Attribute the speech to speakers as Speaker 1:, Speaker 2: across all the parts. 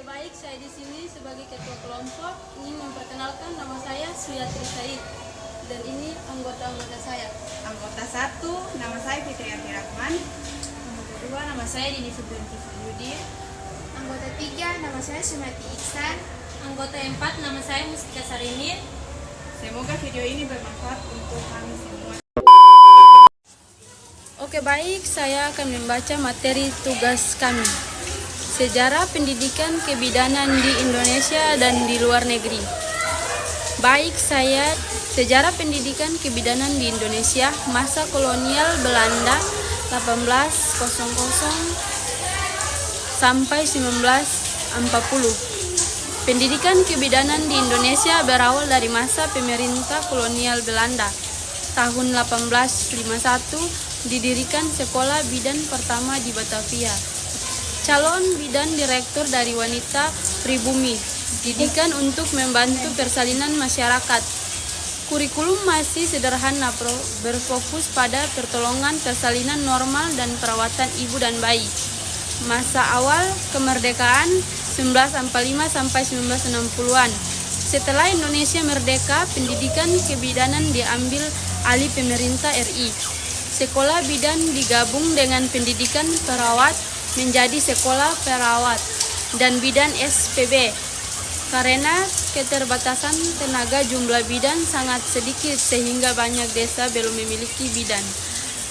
Speaker 1: Baik, saya di sini sebagai ketua kelompok ingin memperkenalkan nama saya Suyatri Said dan ini anggota-anggota saya.
Speaker 2: Anggota 1, nama saya Fitri Rahman.
Speaker 1: Anggota 2, nama saya Dini Subianti Yudi.
Speaker 3: Anggota 3, nama saya Sumati Iksan.
Speaker 1: Anggota 4, nama saya Mustika Sarini.
Speaker 2: Semoga video ini bermanfaat untuk kami semua.
Speaker 1: Oke, baik, saya akan membaca materi tugas kami. Sejarah pendidikan kebidanan di Indonesia dan di luar negeri. Baik, saya sejarah pendidikan kebidanan di Indonesia masa kolonial Belanda 1800 sampai 1940. Pendidikan kebidanan di Indonesia berawal dari masa pemerintah kolonial Belanda. Tahun 1851 didirikan sekolah bidan pertama di Batavia. Calon bidan direktur dari wanita pribumi, didikan untuk membantu persalinan masyarakat. Kurikulum masih sederhana, berfokus pada pertolongan persalinan normal dan perawatan ibu dan bayi. Masa awal kemerdekaan 1945 sampai 1960-an. Setelah Indonesia merdeka, pendidikan kebidanan diambil alih pemerintah RI. Sekolah bidan digabung dengan pendidikan perawat menjadi sekolah perawat dan bidan SPB. Karena keterbatasan tenaga, jumlah bidan sangat sedikit sehingga banyak desa belum memiliki bidan.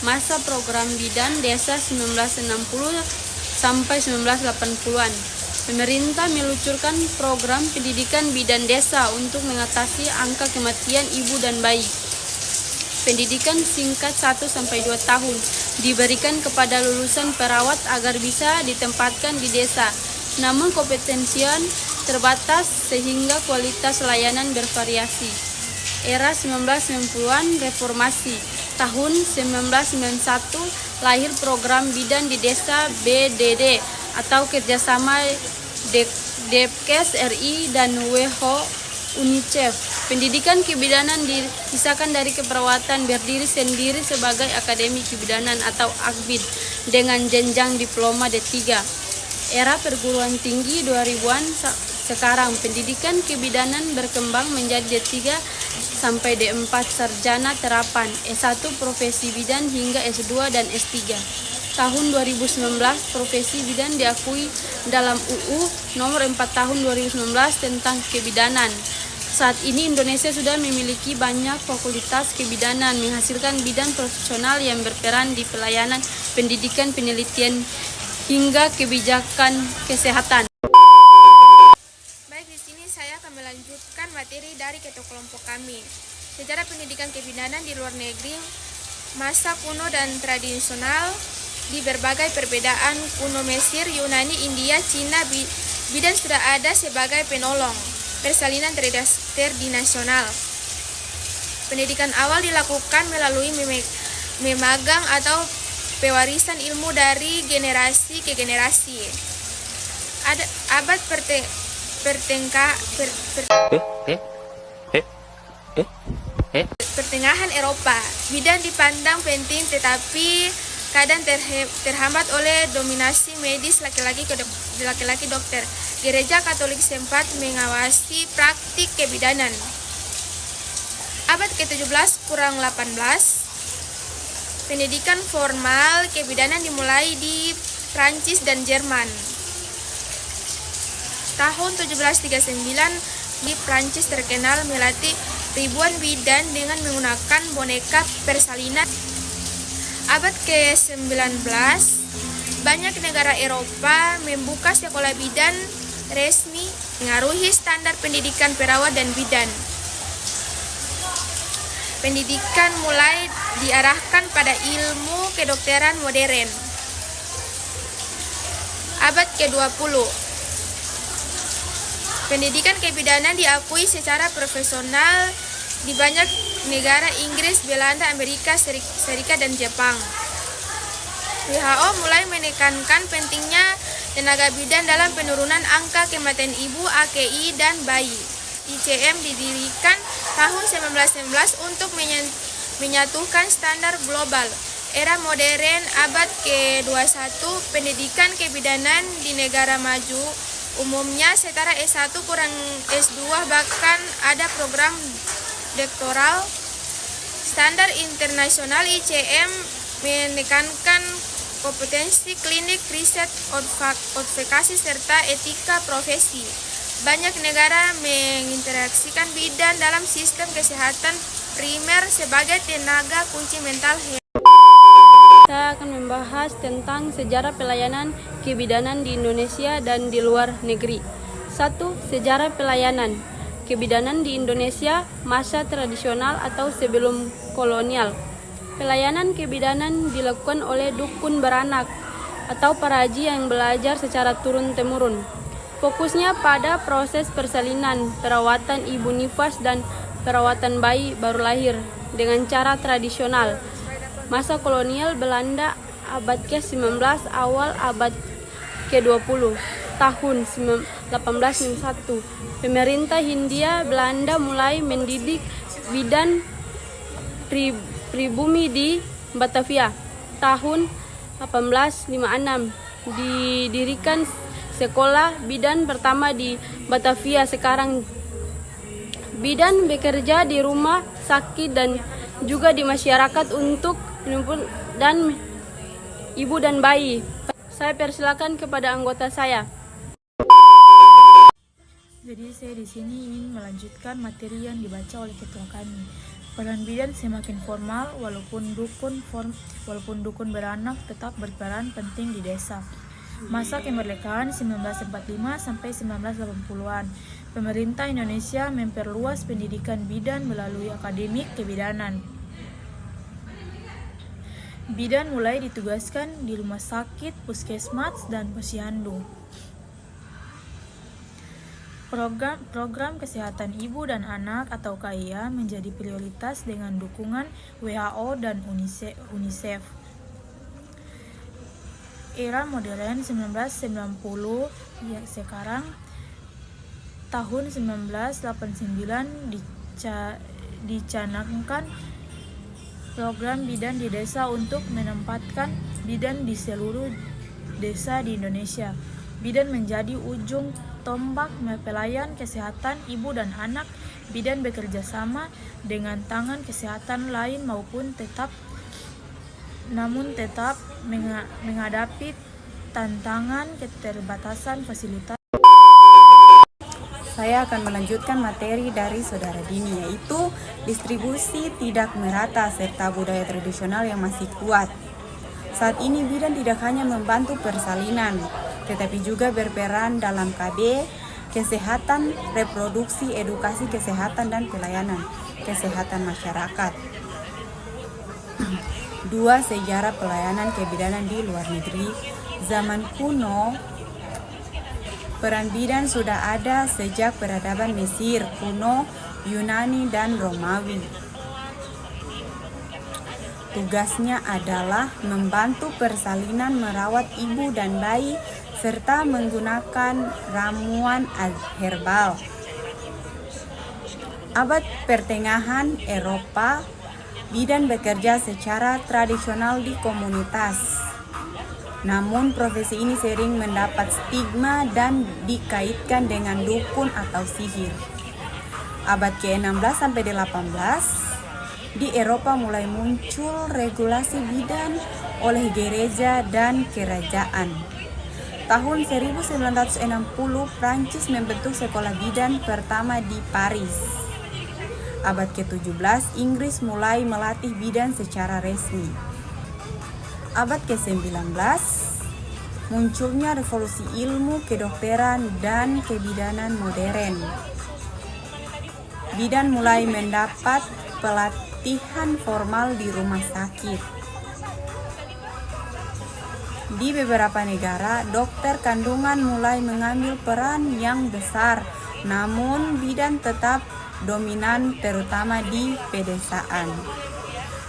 Speaker 1: Masa program bidan desa 1960 sampai 1980-an. Pemerintah meluncurkan program pendidikan bidan desa untuk mengatasi angka kematian ibu dan bayi. Pendidikan singkat 1-2 tahun diberikan kepada lulusan perawat agar bisa ditempatkan di desa. Namun kompetensian terbatas sehingga kualitas layanan bervariasi. Era 1990-an reformasi. Tahun 1991 lahir program bidan di desa BDD atau kerjasama Depkes RI dan WHO UNICEF. Pendidikan kebidanan dipisahkan dari keperawatan, berdiri sendiri sebagai akademi kebidanan atau AKBID dengan jenjang diploma D3. Era perguruan tinggi 2000-an sekarang pendidikan kebidanan berkembang menjadi D3 sampai D4 sarjana terapan, S1 profesi bidan hingga S2 dan S3. Tahun 2019 profesi bidan diakui dalam UU nomor 4 tahun 2019 tentang kebidanan. Saat ini Indonesia sudah memiliki banyak fakultas kebidanan menghasilkan bidan profesional yang berperan di pelayanan pendidikan, penelitian hingga kebijakan kesehatan.
Speaker 3: Baik, di sini saya akan melanjutkan materi dari ketua kelompok kami. Sejarah pendidikan kebidanan di luar negeri, masa kuno dan tradisional. Di berbagai perbedaan kuno Mesir, Yunani, India, Cina, bidan sudah ada sebagai penolong persalinan terdinasional. Pendidikan awal dilakukan melalui memagang atau pewarisan ilmu dari generasi ke generasi. Abad pertengahan Eropa, bidan dipandang penting tetapi kadang terhambat oleh dominasi medis laki-laki dokter. Gereja Katolik sempat mengawasi praktik kebidanan. Abad ke-17 kurang 18, pendidikan formal kebidanan dimulai di Prancis dan Jerman. Tahun 1739 di Prancis terkenal melatih ribuan bidan dengan menggunakan boneka persalinan. Abad ke-19, banyak negara Eropa membuka sekolah bidan resmi mengaruhi standar pendidikan perawat dan bidan. Pendidikan mulai diarahkan pada ilmu kedokteran modern. abad ke-20. Pendidikan kebidanan diakui secara profesional di banyak negara Inggris, Belanda, Amerika Serikat, dan Jepang. WHO mulai menekankan pentingnya tenaga bidan dalam penurunan angka kematian ibu, AKI, dan bayi. ICM didirikan tahun 1919 untuk menyatukan standar global. Era modern abad ke-21, pendidikan kebidanan di negara maju umumnya setara S1 kurang S2, bahkan ada program doktoral. Standar internasional ICM menekankan kompetensi klinik, riset, advokasi, serta etika profesi. Banyak negara menginteraksikan bidan dalam sistem kesehatan primer sebagai tenaga kunci mental health.
Speaker 1: Saya akan membahas tentang sejarah pelayanan kebidanan di Indonesia dan di luar negeri. 1. Sejarah pelayanan kebidanan di Indonesia masa tradisional atau sebelum kolonial. Pelayanan kebidanan dilakukan oleh dukun beranak atau para haji yang belajar secara turun-temurun. Fokusnya pada proses persalinan, perawatan ibu nifas, dan perawatan bayi baru lahir dengan cara tradisional. Masa kolonial Belanda abad ke-19 awal abad ke-20 tahun 1861. Pemerintah Hindia Belanda mulai mendidik bidan pribumi di Batavia. Tahun 1856 didirikan sekolah bidan pertama di Batavia. Sekarang bidan bekerja di rumah sakit dan juga di masyarakat untuk penyumbang dan ibu dan bayi. Saya persilakan kepada anggota saya.
Speaker 2: Jadi saya di sini ingin melanjutkan materi yang dibaca oleh ketua kami. Peran bidan semakin formal walaupun dukun beranak tetap berperan penting di desa. Masa kemerdekaan 1945 sampai 1980-an, pemerintah Indonesia memperluas pendidikan bidan melalui akademik kebidanan. Bidan mulai ditugaskan di rumah sakit, puskesmas, dan posyandu. Program kesehatan ibu dan anak atau KIA menjadi prioritas dengan dukungan WHO dan UNICEF. Era modern 1990 sekarang tahun 1989 dicanangkan program bidan di desa untuk menempatkan bidan di seluruh desa di Indonesia. Bidan menjadi ujung tombak pelayan kesehatan ibu dan anak. Bidan bekerja sama dengan tangan kesehatan lain namun tetap menghadapi tantangan keterbatasan fasilitas.
Speaker 4: Saya akan melanjutkan materi dari Saudara Dini, yaitu distribusi tidak merata serta budaya tradisional yang masih kuat. Saat ini bidan tidak hanya membantu persalinan, tetapi juga berperan dalam KB, kesehatan, reproduksi, edukasi kesehatan, dan pelayanan kesehatan masyarakat. 2. Sejarah pelayanan kebidanan di luar negeri. Zaman kuno, peran bidan sudah ada sejak peradaban Mesir kuno, Yunani, dan Romawi. Tugasnya adalah membantu persalinan, merawat ibu dan bayi, serta menggunakan ramuan herbal. Abad pertengahan Eropa, bidan bekerja secara tradisional di komunitas. Namun profesi ini sering mendapat stigma dan dikaitkan dengan dukun atau sihir. Abad ke-16 sampai 18, di Eropa mulai muncul regulasi bidan oleh gereja dan kerajaan. Tahun 1960, Prancis membentuk sekolah bidan pertama di Paris. Abad ke-17, Inggris mulai melatih bidan secara resmi. Abad ke-19, munculnya revolusi ilmu kedokteran dan kebidanan modern. Bidan mulai mendapat pelatihan formal di rumah sakit. Di beberapa negara, dokter kandungan mulai mengambil peran yang besar, namun bidan tetap dominan terutama di pedesaan.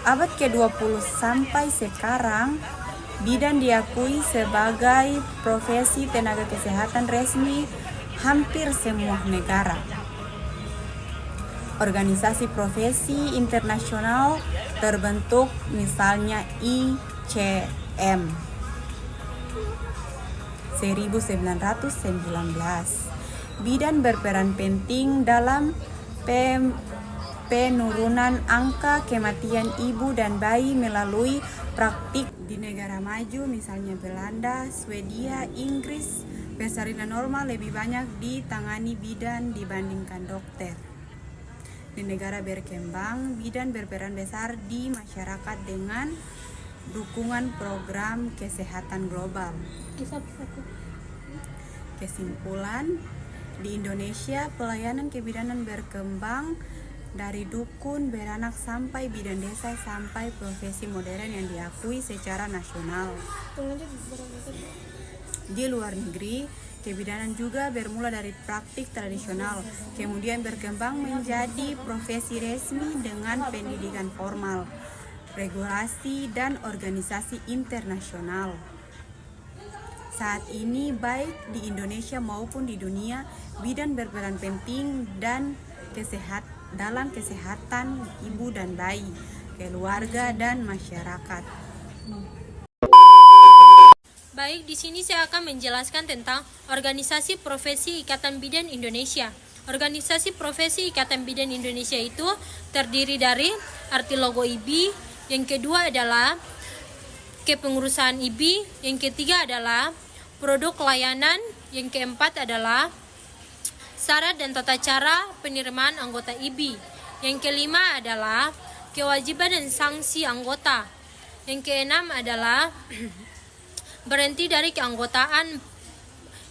Speaker 4: Abad ke-20 sampai sekarang, bidan diakui sebagai profesi tenaga kesehatan resmi hampir semua negara. Organisasi profesi internasional terbentuk, misalnya ICM 1919. Bidan berperan penting dalam penurunan angka kematian ibu dan bayi melalui praktik di negara maju, misalnya Belanda, Swedia, Inggris. Persalinan normal lebih banyak ditangani bidan dibandingkan dokter. Di negara berkembang, bidan berperan besar di masyarakat dengan dukungan program kesehatan global. Kesimpulan, di Indonesia pelayanan kebidanan berkembang dari dukun beranak sampai bidan desa sampai profesi modern yang diakui secara nasional. Di luar negeri, kebidanan juga bermula dari praktik tradisional, kemudian berkembang menjadi profesi resmi dengan pendidikan formal, regulasi, dan organisasi internasional. Saat ini, baik di Indonesia maupun di dunia, bidan berperan penting dalam kesehatan ibu dan bayi, keluarga, dan masyarakat.
Speaker 5: Baik, di sini saya akan menjelaskan tentang Organisasi Profesi Ikatan Bidan Indonesia. Organisasi Profesi Ikatan Bidan Indonesia itu terdiri dari arti logo IBI, yang kedua adalah kepengurusan IBI, yang ketiga adalah produk layanan, yang keempat adalah syarat dan tata cara penerimaan anggota IBI, yang kelima adalah kewajiban dan sanksi anggota, yang keenam adalah berhenti dari keanggotaan,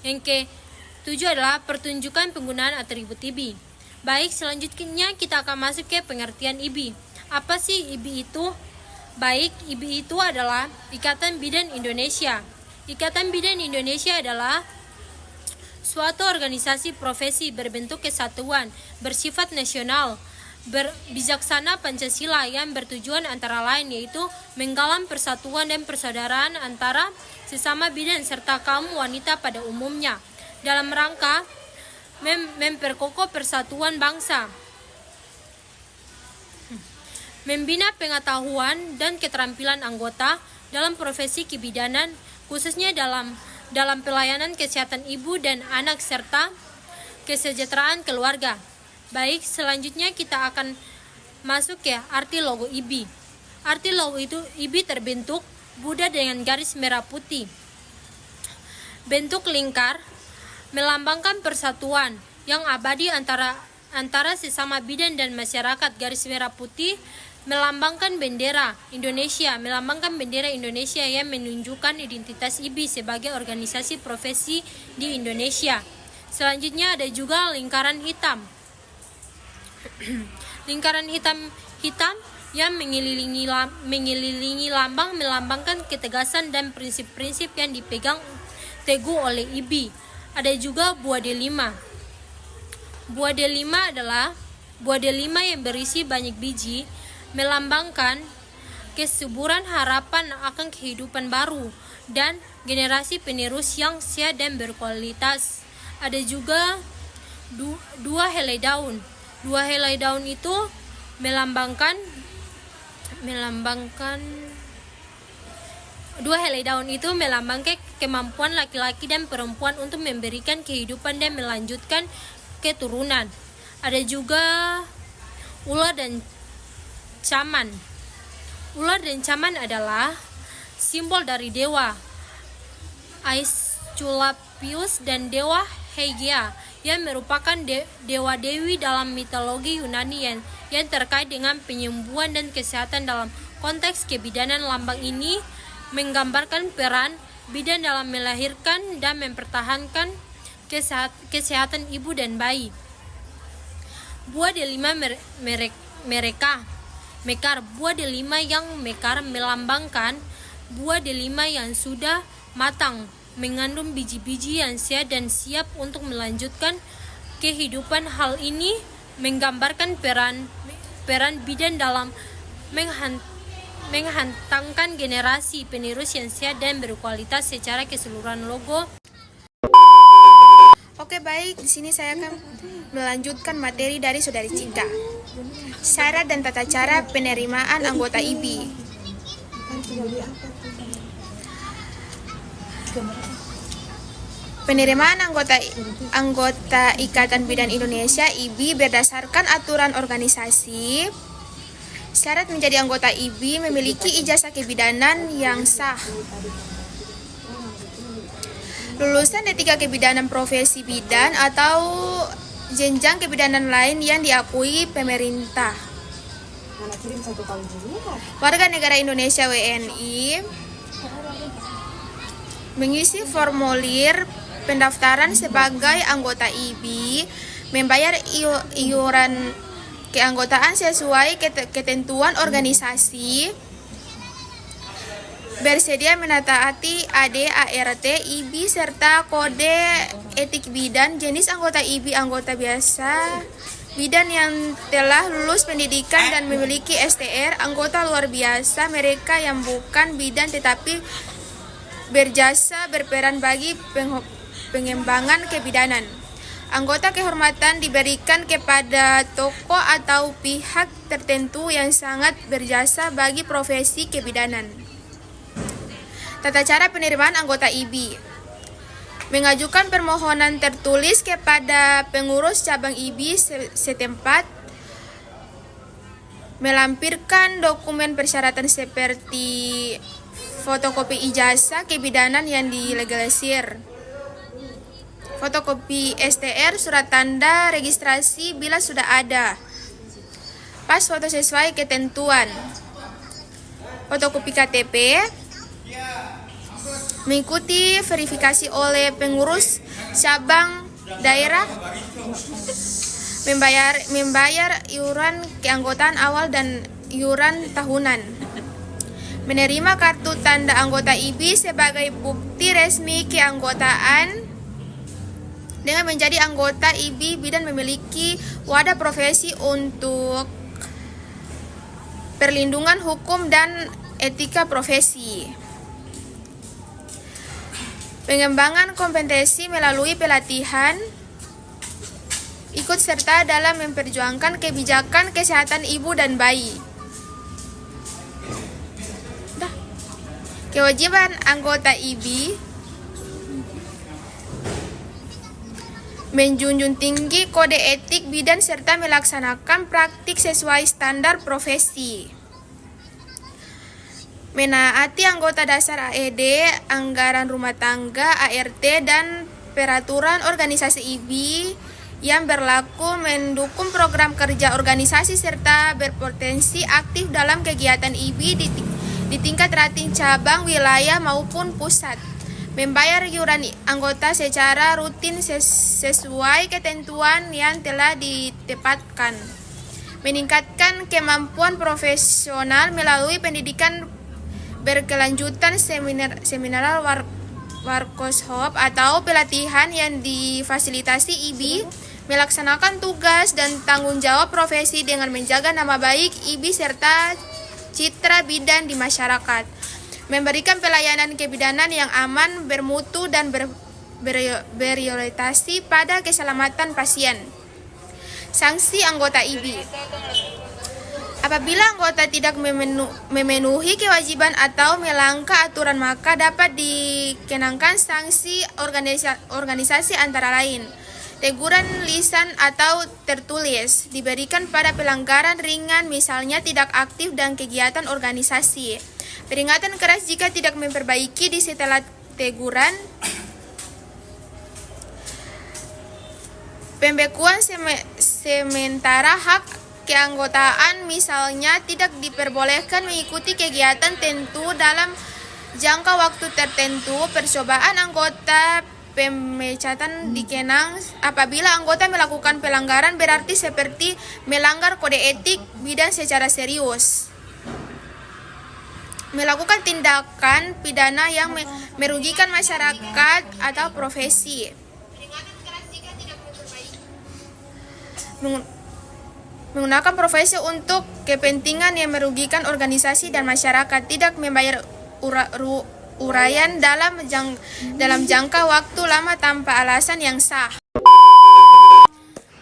Speaker 5: yang ketujuh adalah pertunjukan penggunaan atribut IBI. Baik, selanjutnya kita akan masuk ke pengertian IBI. Apa sih IBI itu? Baik, IBI itu adalah Ikatan Bidan Indonesia. Ikatan Bidan Indonesia adalah suatu organisasi profesi berbentuk kesatuan, bersifat nasional, bijaksana Pancasila, yang bertujuan antara lain yaitu menggalang persatuan dan persaudaraan antara sesama bidan serta kaum wanita pada umumnya dalam rangka memperkokoh persatuan bangsa, membina pengetahuan dan keterampilan anggota dalam profesi kebidanan, khususnya dalam pelayanan kesehatan ibu dan anak serta kesejahteraan keluarga. Baik, selanjutnya kita akan masuk ke arti logo IBI. Arti logo itu IBI terbentuk Buddha dengan garis merah putih. Bentuk lingkar melambangkan persatuan yang abadi antara sesama bidan dan masyarakat. Garis merah putih melambangkan bendera Indonesia, yang menunjukkan identitas IBI sebagai organisasi profesi di Indonesia. Selanjutnya ada juga lingkaran hitam. Lingkaran hitam yang mengelilingi lambang melambangkan ketegasan dan prinsip-prinsip yang dipegang teguh oleh IBI. Ada juga buah delima. Buah delima adalah buah delima yang berisi banyak biji, melambangkan kesuburan harapan akan kehidupan baru dan generasi penerus yang sehat dan berkualitas. Ada juga dua helai daun. Dua helai daun itu melambangkan kemampuan laki-laki dan perempuan untuk memberikan kehidupan dan melanjutkan keturunan. Ada juga ular dan caman. Ular dan caman adalah simbol dari dewa Aesculapius dan dewa Hygieia, yang merupakan dewa-dewi dalam mitologi Yunani yang terkait dengan penyembuhan dan kesehatan. Dalam konteks kebidanan, lambang ini menggambarkan peran bidan dalam melahirkan dan mempertahankan kesehatan ibu dan bayi. Buah delima mekar. Buah delima yang mekar melambangkan buah delima yang sudah matang, mengandung biji-biji yang sehat dan siap untuk melanjutkan kehidupan. Hal ini menggambarkan peran bidan dalam menghantarkan generasi penerus yang sehat dan berkualitas secara keseluruhan. Logo.
Speaker 3: Oke, baik, di sini saya akan melanjutkan materi dari Saudari Cika. Syarat dan tata cara penerimaan anggota IBI. Penerimaan anggota Ikatan Bidan Indonesia IBI berdasarkan aturan organisasi. Syarat menjadi anggota IBI memiliki ijazah kebidanan yang sah, lulusan D3 kebidanan profesi bidan atau jenjang kebidanan lain yang diakui pemerintah. Warga negara Indonesia WNI mengisi formulir pendaftaran sebagai anggota IBI, membayar iuran keanggotaan sesuai ketentuan organisasi, bersedia menaati AD/ART IBI serta kode etik bidan. Jenis anggota IBI anggota biasa, bidan yang telah lulus pendidikan dan memiliki STR. Anggota luar biasa, mereka yang bukan bidan tetapi berjasa berperan bagi pengembangan kebidanan. Anggota kehormatan diberikan kepada tokoh atau pihak tertentu yang sangat berjasa bagi profesi kebidanan. Tata cara penerimaan anggota IBI. Mengajukan permohonan tertulis kepada pengurus cabang IBI setempat. Melampirkan dokumen persyaratan seperti fotokopi ijazah kebidanan yang dilegalisir, fotokopi STR, surat tanda registrasi bila sudah ada, pas foto sesuai ketentuan, fotokopi KTP, mengikuti verifikasi oleh pengurus cabang daerah, membayar iuran keanggotaan awal dan iuran tahunan, menerima kartu tanda anggota IBI sebagai bukti resmi keanggotaan. Dengan menjadi anggota IBI, bidan memiliki wadah profesi untuk perlindungan hukum dan etika profesi. Pengembangan kompetensi melalui pelatihan, ikut serta dalam memperjuangkan kebijakan kesehatan ibu dan bayi. Kewajiban anggota IBI menjunjung tinggi kode etik bidan serta melaksanakan praktik sesuai standar profesi. Menaati anggota dasar AED, anggaran rumah tangga, ART, dan peraturan organisasi IBI yang berlaku, mendukung program kerja organisasi serta berpotensi aktif dalam kegiatan IBI di tingkat ranting cabang, wilayah maupun pusat. Membayar iuran anggota secara rutin sesuai ketentuan yang telah ditetapkan. Meningkatkan kemampuan profesional melalui pendidikan berkelanjutan, seminar workshop atau pelatihan yang difasilitasi IBI, melaksanakan tugas dan tanggung jawab profesi dengan menjaga nama baik IBI serta citra bidan di masyarakat. Memberikan pelayanan kebidanan yang aman, bermutu, dan berorientasi pada keselamatan pasien. Sanksi anggota IBI. Apabila anggota tidak memenuhi kewajiban atau melanggar aturan, maka dapat dikenakan sanksi organisasi antara lain teguran lisan atau tertulis, diberikan pada pelanggaran ringan, misalnya tidak aktif dan kegiatan organisasi. Peringatan keras jika tidak memperbaiki di setelah teguran. Pembekuan sementara hak keanggotaan, misalnya tidak diperbolehkan mengikuti kegiatan tentu dalam jangka waktu tertentu. Percobaan anggota, pemecatan dikenang apabila anggota melakukan pelanggaran berarti seperti melanggar kode etik bidan secara serius. melakukan tindakan pidana yang merugikan masyarakat atau profesi. Menggunakan profesi untuk kepentingan yang merugikan organisasi dan masyarakat, tidak membayar uraian dalam jangka waktu lama tanpa alasan yang sah.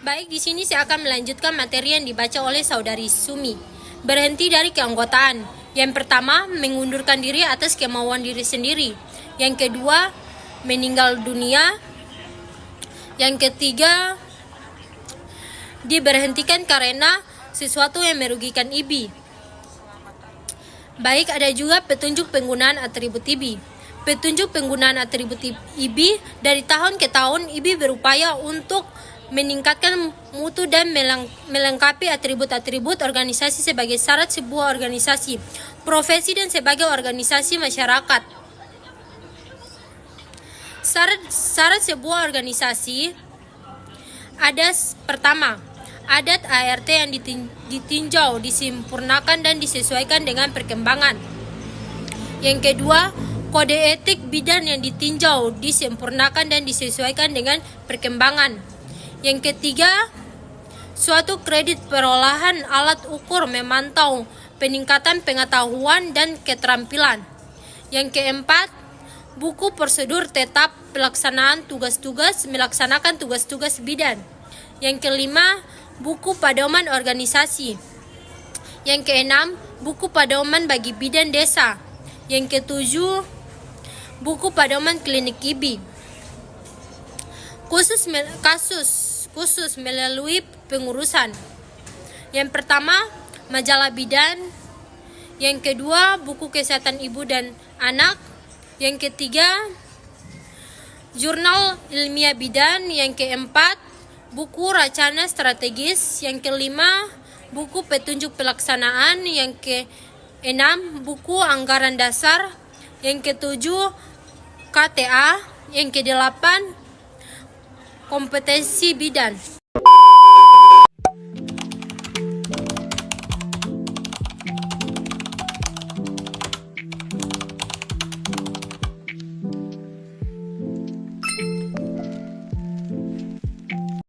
Speaker 5: Baik, di sini saya akan melanjutkan materi yang dibaca oleh Saudari Sumi. Berhenti dari keanggotaan. Yang pertama, mengundurkan diri atas kemauan diri sendiri. Yang kedua, meninggal dunia. Yang ketiga, diberhentikan karena sesuatu yang merugikan IBI. Baik, ada juga petunjuk penggunaan atribut IBI. Petunjuk penggunaan atribut IBI, dari tahun ke tahun IBI berupaya untuk meningkatkan mutu dan melengkapi atribut-atribut organisasi sebagai syarat sebuah organisasi, profesi dan sebagai organisasi masyarakat. Syarat sebuah organisasi ada pertama, adat ART yang ditinjau, disempurnakan dan disesuaikan dengan perkembangan. Yang kedua, kode etik bidan yang ditinjau, disempurnakan dan disesuaikan dengan perkembangan. Yang ketiga, suatu kredit perolahan alat ukur memantau peningkatan pengetahuan dan keterampilan. Yang keempat, buku prosedur tetap melaksanakan tugas-tugas bidan. Yang kelima, buku pedoman organisasi. Yang keenam, buku pedoman bagi bidan desa. Yang ketujuh, buku pedoman klinik IBI. Khusus melalui pengurusan. Yang pertama, majalah bidan. Yang kedua, buku kesehatan ibu dan anak. Yang ketiga, jurnal ilmiah bidan. Yang keempat, buku rencana strategis. Yang kelima, buku petunjuk pelaksanaan. Yang keenam, buku anggaran dasar. Yang ketujuh, KTA. Yang kedelapan, kompetensi bidan.